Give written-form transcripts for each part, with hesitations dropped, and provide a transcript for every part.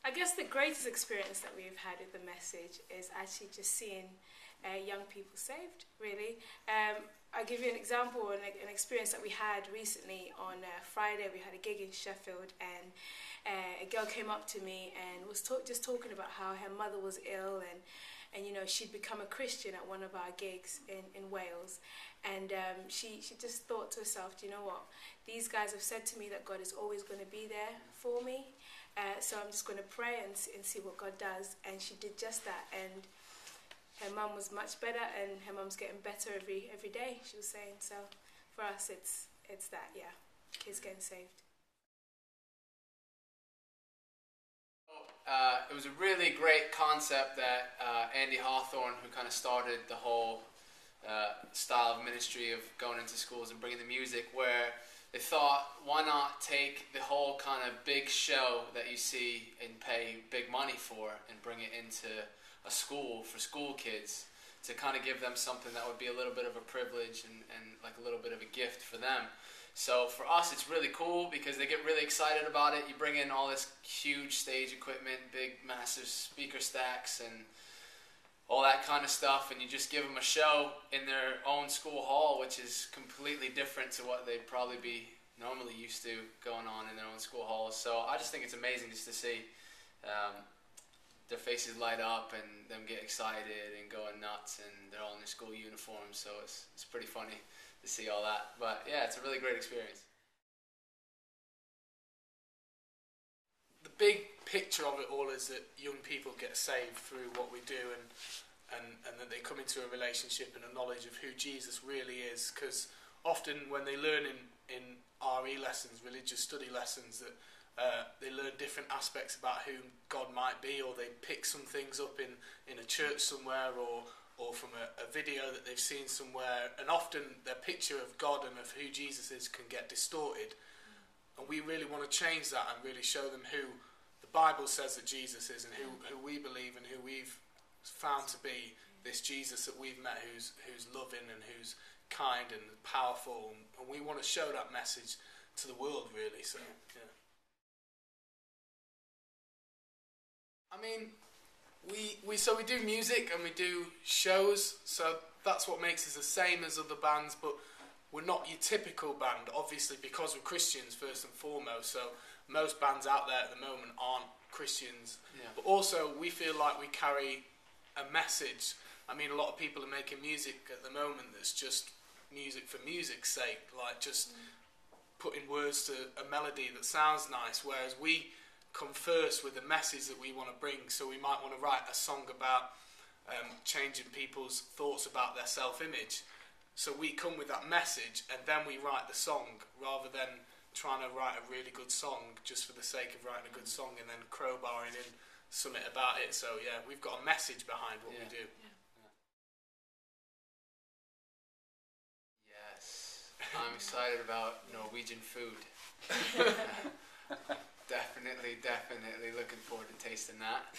I guess the greatest experience that we've had with the message is actually just seeing young people saved, really. I'll give you an example, an experience that we had recently. On Friday, we had a gig in Sheffield, and a girl came up to me and was just talking about how her mother was ill, and you know, she'd become a Christian at one of our gigs in Wales. And she just thought to herself, do you know what, these guys have said to me that God is always going to be there for me, so I'm just going to pray and see what God does. And she did just that, and her mum was much better, and her mum's getting better every day, she was saying. So for us, it's that, yeah, kids getting saved. It was a really great concept that Andy Hawthorne, who kind of started the whole style of ministry of going into schools and bringing the music, where they thought, why not take the whole kind of big show that you see and pay big money for and bring it into a school for school kids to kind of give them something that would be a little bit of a privilege and like a little bit of a gift for them. So for us, it's really cool because they get really excited about it. You bring in all this huge stage equipment, big massive speaker stacks and all that kind of stuff, and you just give them a show in their own school hall, which is completely different to what they'd probably be normally used to going on in their own school halls. So I just think it's amazing just to see their faces light up and them get excited and going nuts, and they're all in their school uniforms, so it's pretty funny to see all that. But yeah, it's a really great experience. The big picture of it all is that young people get saved through what we do, and that they come into a relationship and a knowledge of who Jesus really is. Because often when they learn in RE lessons, religious study lessons, that they learn different aspects about who God might be, or they pick some things up in a church somewhere, or from a video that they've seen somewhere, and often their picture of God and of who Jesus is can get distorted. And we really want to change that and really show them who the Bible says that Jesus is, and who we believe and who we've found to be this Jesus that we've met, who's loving and who's kind and powerful. And we want to show that message to the world, really. So yeah. I mean, we do music and we do shows, so that's what makes us the same as other bands, but we're not your typical band, obviously, because we're Christians first and foremost. So most bands out there at the moment aren't Christians. Yeah. But also we feel like we carry a message. I mean, a lot of people are making music at the moment that's just music for music's sake, like just putting words to a melody that sounds nice, whereas we come first with a message that we want to bring. So we might want to write a song about changing people's thoughts about their self-image. So we come with that message and then we write the song, rather than trying to write a really good song just for the sake of writing a good song and then crowbarring in something about it. So yeah, we've got a message behind what we do. Yeah. Yes, I'm excited about Norwegian food. Definitely looking forward to tasting that.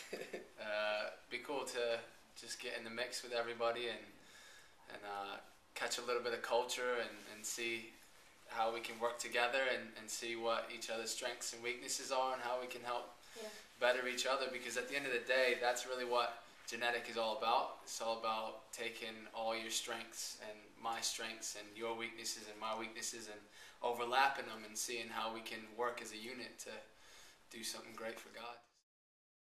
Be cool to just get in the mix with everybody and catch a little bit of culture and see how we can work together and see what each other's strengths and weaknesses are and how we can help better each other. Because at the end of the day, that's really what Genetik is all about. It's all about taking all your strengths and my strengths and your weaknesses and my weaknesses and overlapping them and seeing how we can work as a unit to do something great for God.